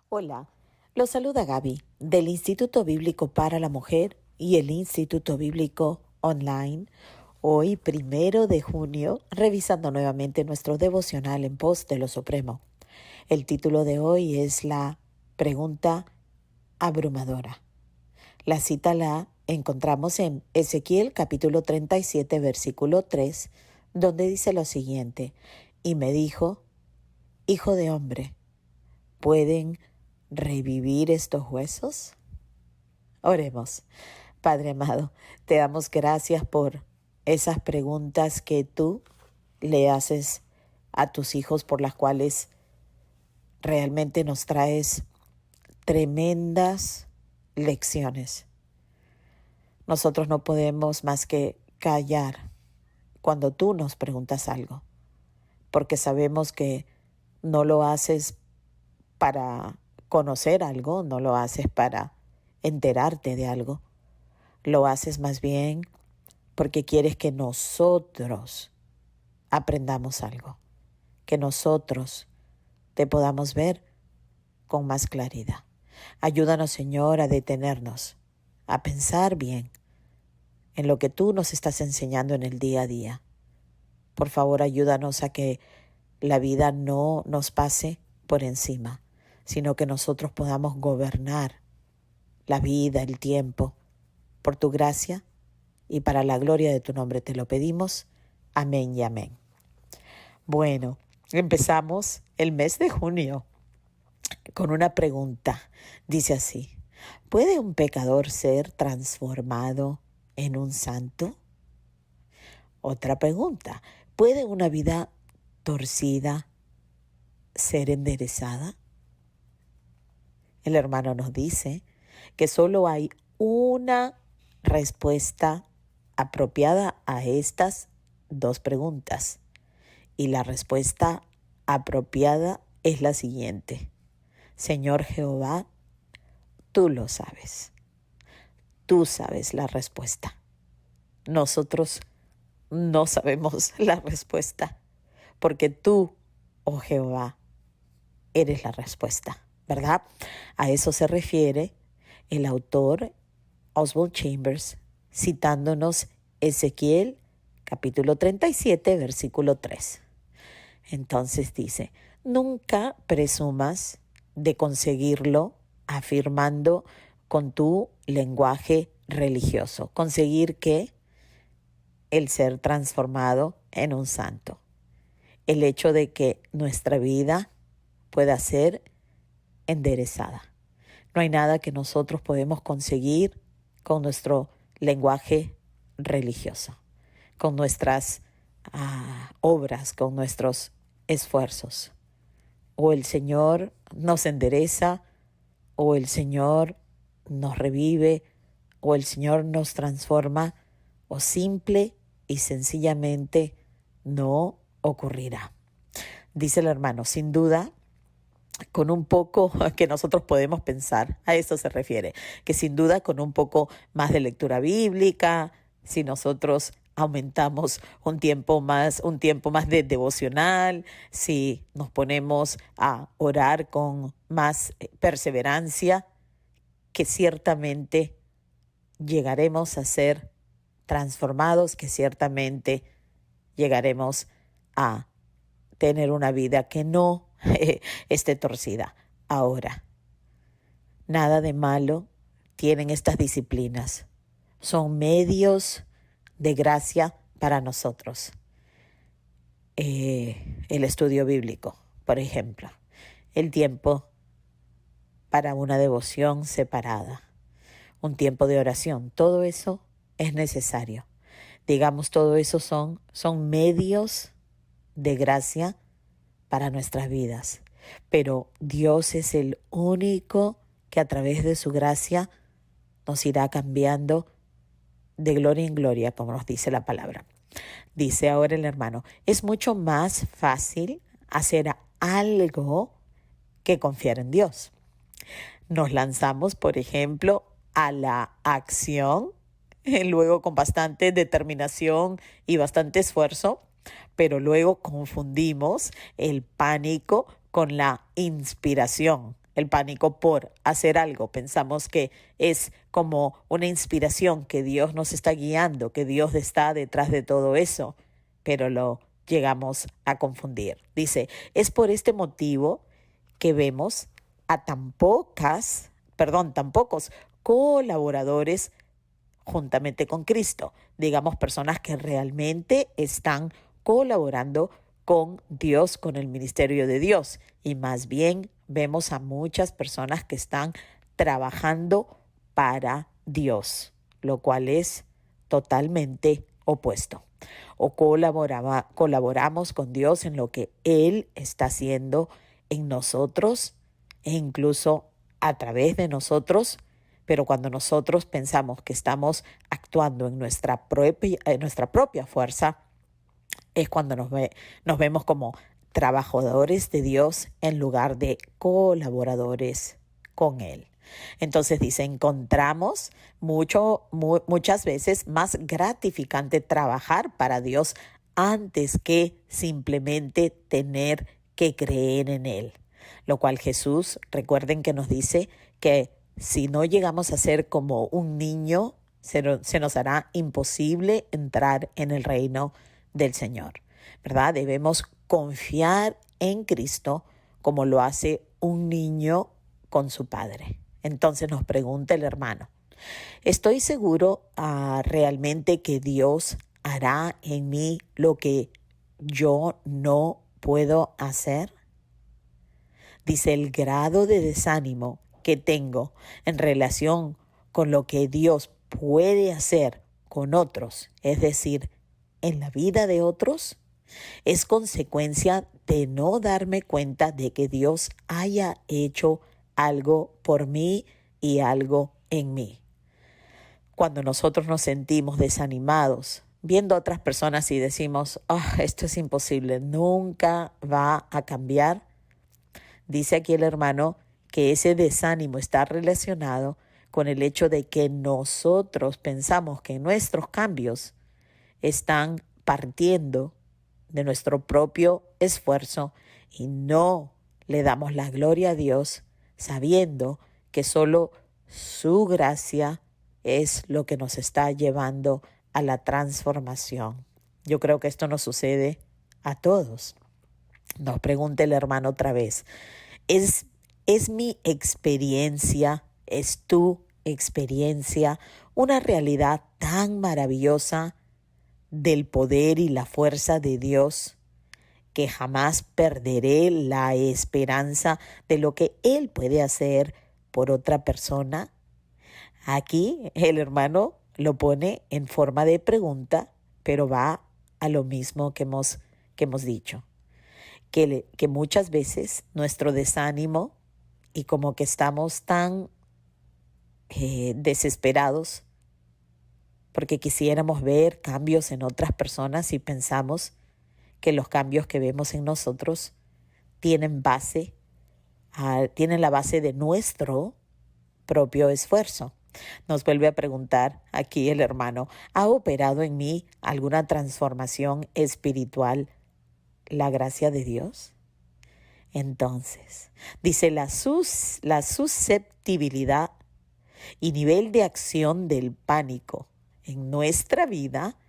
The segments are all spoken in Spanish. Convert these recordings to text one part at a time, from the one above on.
Hola, los saluda Gaby del Instituto Bíblico para la Mujer y el Instituto Bíblico Online. Hoy, 1 de junio, revisando nuevamente nuestro devocional en pos de lo Supremo. El título de hoy es la pregunta abrumadora. La cita la encontramos en Ezequiel capítulo 37, versículo 3, donde dice lo siguiente: y me dijo, hijo de hombre, ¿pueden revivir estos huesos? Oremos. Padre amado, te damos gracias por esas preguntas que tú le haces a tus hijos, por las cuales realmente nos traes tremendas lecciones. Nosotros no podemos más que callar cuando tú nos preguntas algo, porque sabemos que no lo haces para conocer algo, no lo haces para enterarte de algo. Lo haces más bien porque quieres que nosotros aprendamos algo, que nosotros te podamos ver con más claridad. Ayúdanos, Señor, a detenernos, a pensar bien en lo que tú nos estás enseñando en el día a día. Por favor, ayúdanos a que la vida no nos pase por encima, sino que nosotros podamos gobernar la vida, el tiempo, por tu gracia y para la gloria de tu nombre te lo pedimos. Amén y amén. Bueno, empezamos el mes de junio con una pregunta. Dice así: ¿puede un pecador ser transformado en un santo? Otra pregunta: ¿puede una vida torcida ser enderezada? El hermano nos dice que solo hay una respuesta apropiada a estas dos preguntas. Y la respuesta apropiada es la siguiente: Señor Jehová, tú lo sabes. Tú sabes la respuesta. Nosotros no sabemos la respuesta, porque tú, oh Jehová, eres la respuesta, ¿verdad? A eso se refiere el autor Oswald Chambers, citándonos Ezequiel capítulo 37, versículo 3. Entonces dice: nunca presumas de conseguirlo afirmando con tu lenguaje religioso. ¿Conseguir qué? El ser transformado en un santo. El hecho de que nuestra vida pueda ser enderezada. No hay nada que nosotros podemos conseguir con nuestro lenguaje religioso, con nuestras obras, con nuestros esfuerzos. O el Señor nos endereza, o el Señor nos revive, o el Señor nos transforma, o simple y sencillamente no ocurrirá. Dice el hermano, sin duda, con un poco que nosotros podemos pensar, a eso se refiere, que sin duda con un poco más de lectura bíblica, si nosotros aumentamos un tiempo más de devocional, si nos ponemos a orar con más perseverancia, que ciertamente llegaremos a ser transformados, que ciertamente llegaremos a tener una vida que no esté torcida. Ahora, nada de malo tienen estas disciplinas. Son medios de gracia para nosotros. El estudio bíblico, por ejemplo, el tiempo para una devoción separada, un tiempo de oración, todo eso es necesario. Digamos, todo eso son medios de gracia para nuestras vidas. Pero Dios es el único que a través de su gracia nos irá cambiando de gloria en gloria, como nos dice la palabra. Dice ahora el hermano, es mucho más fácil hacer algo que confiar en Dios. Nos lanzamos, por ejemplo, a la acción, luego con bastante determinación y bastante esfuerzo, pero luego confundimos el pánico con la inspiración. el pánico por hacer algo. Pensamos que es como una inspiración, que Dios nos está guiando, que Dios está detrás de todo eso, pero lo llegamos a confundir. Dice, es por este motivo que vemos a tan pocos colaboradores juntamente con Cristo. Digamos, personas que realmente están colaborando con Dios, con el ministerio de Dios. Y más bien vemos a muchas personas que están trabajando para Dios, lo cual es totalmente opuesto. O colaboramos con Dios en lo que Él está haciendo en nosotros e incluso a través de nosotros, pero cuando nosotros pensamos que estamos actuando en nuestra propia fuerza, es cuando nos vemos como trabajadores de Dios en lugar de colaboradores con Él. Entonces dice, encontramos muchas veces más gratificante trabajar para Dios antes que simplemente tener que creer en Él. Lo cual Jesús, recuerden que nos dice que si no llegamos a ser como un niño, se nos hará imposible entrar en el reino del Señor, ¿verdad? Debemos confiar en Cristo como lo hace un niño con su padre. Entonces nos pregunta el hermano, ¿estoy seguro realmente que Dios hará en mí lo que yo no puedo hacer? Dice, el grado de desánimo que tengo en relación con lo que Dios puede hacer con otros, es decir, en la vida de otros, es consecuencia de no darme cuenta de que Dios haya hecho algo por mí y algo en mí. Cuando nosotros nos sentimos desanimados, viendo a otras personas y decimos, esto es imposible, nunca va a cambiar, dice aquí el hermano que ese desánimo está relacionado con el hecho de que nosotros pensamos que nuestros cambios están partiendo de nuestro propio esfuerzo y no le damos la gloria a Dios sabiendo que solo su gracia es lo que nos está llevando a la transformación. Yo creo que esto nos sucede a todos. Nos pregunta el hermano otra vez, ¿es mi experiencia, es tu experiencia una realidad tan maravillosa del poder y la fuerza de Dios que jamás perderé la esperanza de lo que Él puede hacer por otra persona? Aquí el hermano lo pone en forma de pregunta, pero va a lo mismo que hemos dicho. Que muchas veces nuestro desánimo y como que estamos tan desesperados porque quisiéramos ver cambios en otras personas y pensamos que los cambios que vemos en nosotros tienen la base de nuestro propio esfuerzo. Nos vuelve a preguntar aquí el hermano, ¿ha operado en mí alguna transformación espiritual la gracia de Dios? Entonces, dice la susceptibilidad y nivel de acción del pánico en nuestra vida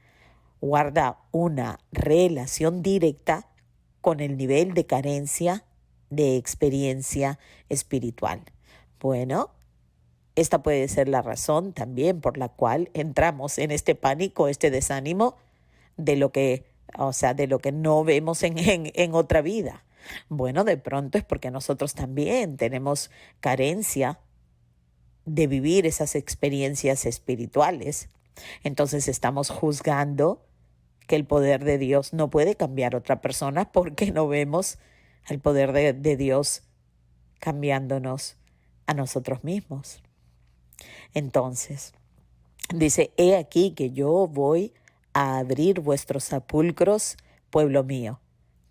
guarda una relación directa con el nivel de carencia de experiencia espiritual. Bueno, esta puede ser la razón también por la cual entramos en este pánico, este desánimo de lo que no vemos en otra vida. Bueno, de pronto es porque nosotros también tenemos carencia de vivir esas experiencias espirituales. Entonces estamos juzgando que el poder de Dios no puede cambiar a otra persona porque no vemos el poder de Dios cambiándonos a nosotros mismos. Entonces, dice, he aquí que yo voy a abrir vuestros sepulcros, pueblo mío.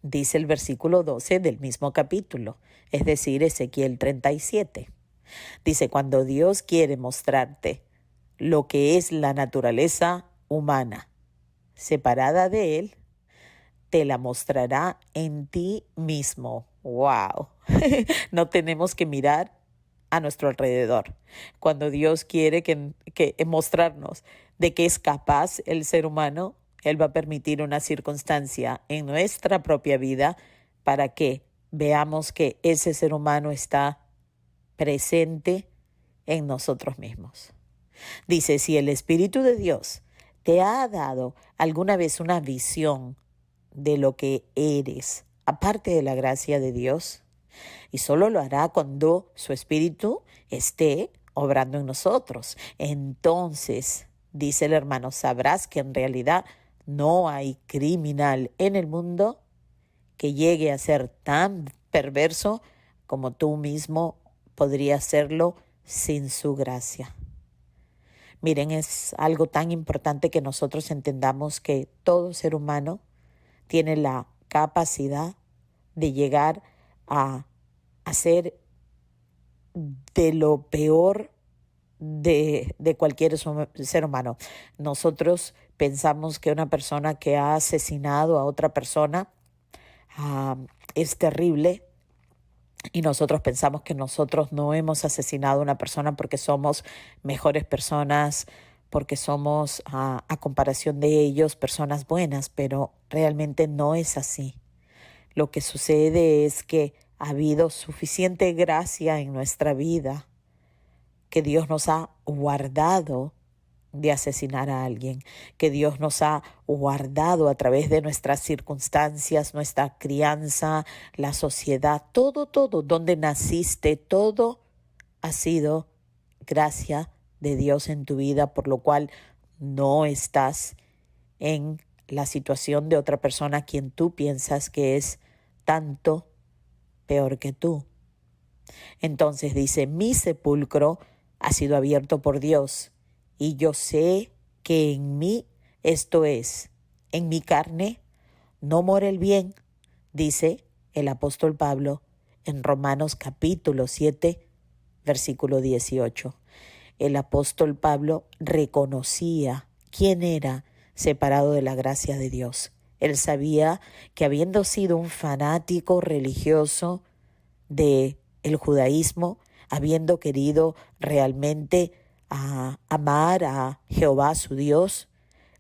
Dice el versículo 12 del mismo capítulo, es decir, Ezequiel 37. Dice, cuando Dios quiere mostrarte lo que es la naturaleza humana separada de Él, te la mostrará en ti mismo. ¡Wow! No tenemos que mirar a nuestro alrededor. Cuando Dios quiere que mostrarnos de que es capaz el ser humano, Él va a permitir una circunstancia en nuestra propia vida para que veamos que ese ser humano está presente en nosotros mismos. Dice, si el Espíritu de Dios te ha dado alguna vez una visión de lo que eres, aparte de la gracia de Dios, y solo lo hará cuando su Espíritu esté obrando en nosotros. Entonces, dice el hermano, sabrás que en realidad no hay criminal en el mundo que llegue a ser tan perverso como tú mismo podrías serlo sin su gracia. Miren, es algo tan importante que nosotros entendamos que todo ser humano tiene la capacidad de llegar a hacer de lo peor de cualquier ser humano. Nosotros pensamos que una persona que ha asesinado a otra persona es terrible, y nosotros pensamos que nosotros no hemos asesinado a una persona porque somos mejores personas, porque somos, a comparación de ellos, personas buenas, pero realmente no es así. Lo que sucede es que ha habido suficiente gracia en nuestra vida que Dios nos ha guardado de asesinar a alguien, que Dios nos ha guardado a través de nuestras circunstancias, nuestra crianza, la sociedad, todo, donde naciste, todo ha sido gracia de Dios en tu vida, por lo cual no estás en la situación de otra persona a quien tú piensas que es tanto peor que tú. Entonces dice, mi sepulcro ha sido abierto por Dios, y yo sé que en mí, esto es, en mi carne, no mora el bien, dice el apóstol Pablo en Romanos capítulo 7, versículo 18. El apóstol Pablo reconocía quién era separado de la gracia de Dios. Él sabía que habiendo sido un fanático religioso del judaísmo, habiendo querido realmente amar a Jehová su Dios,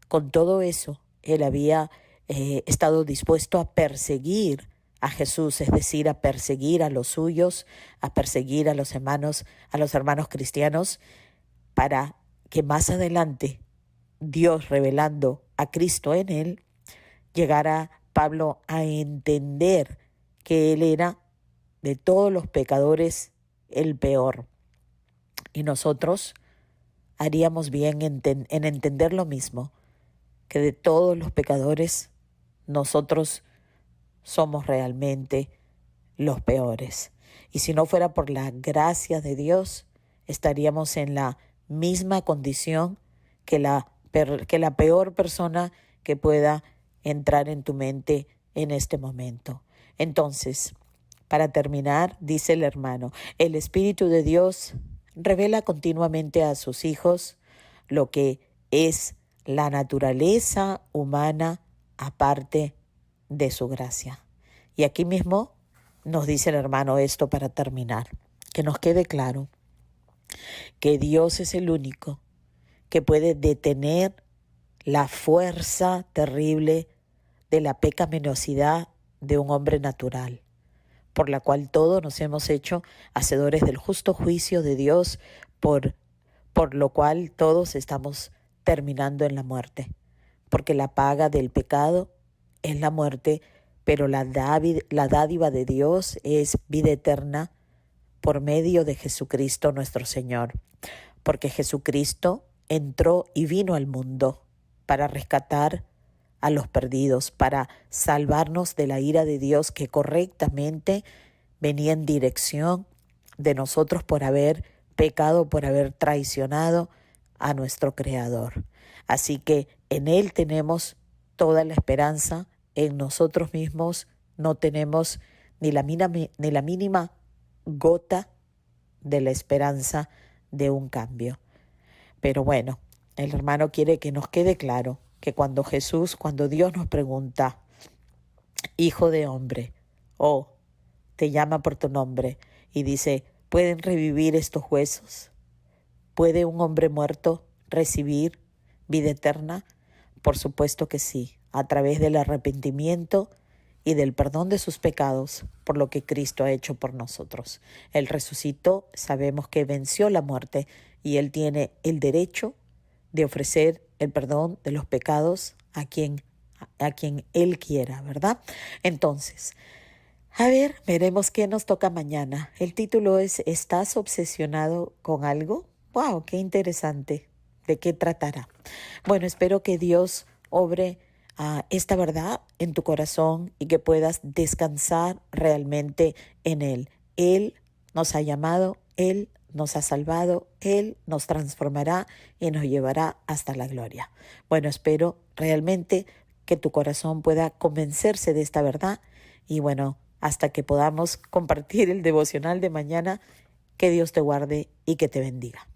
con todo eso él había estado dispuesto a perseguir a Jesús, es decir, a perseguir a los suyos, a perseguir a los hermanos cristianos, para que más adelante Dios, revelando a Cristo en él, llegara Pablo a entender que él era de todos los pecadores el peor. Y nosotros haríamos bien en entender lo mismo, que de todos los pecadores nosotros somos realmente los peores. Y si no fuera por la gracia de Dios, estaríamos en la misma condición que la peor persona que pueda entrar en tu mente en este momento. Entonces, para terminar, dice el hermano, el Espíritu de Dios revela continuamente a sus hijos lo que es la naturaleza humana aparte de su gracia. Y aquí mismo nos dice el hermano esto para terminar, que nos quede claro que Dios es el único que puede detener la fuerza terrible de la pecaminosidad de un hombre natural, por la cual todos nos hemos hecho hacedores del justo juicio de Dios, por lo cual todos estamos terminando en la muerte, porque la paga del pecado es la muerte, pero la dádiva de Dios es vida eterna por medio de Jesucristo nuestro Señor, porque Jesucristo entró y vino al mundo para rescatar a los perdidos, para salvarnos de la ira de Dios que correctamente venía en dirección de nosotros por haber pecado, por haber traicionado a nuestro Creador. Así que en Él tenemos toda la esperanza, en nosotros mismos no tenemos ni la mínima gota de la esperanza de un cambio. Pero bueno, el hermano quiere que nos quede claro que cuando Dios nos pregunta, hijo de hombre, te llama por tu nombre y dice, ¿pueden revivir estos huesos? ¿Puede un hombre muerto recibir vida eterna? Por supuesto que sí, a través del arrepentimiento y del perdón de sus pecados por lo que Cristo ha hecho por nosotros. Él resucitó, sabemos que venció la muerte y Él tiene el derecho de ofrecer el perdón de los pecados a quien Él quiera, ¿verdad? Entonces, a ver, veremos qué nos toca mañana. El título es ¿Estás obsesionado con algo? ¡Wow! ¡Qué interesante! ¿De qué tratará? Bueno, espero que Dios obre esta verdad en tu corazón y que puedas descansar realmente en Él. Él nos ha llamado, Él nos ha salvado, Él nos transformará y nos llevará hasta la gloria. Bueno, espero realmente que tu corazón pueda convencerse de esta verdad y bueno, hasta que podamos compartir el devocional de mañana, que Dios te guarde y que te bendiga.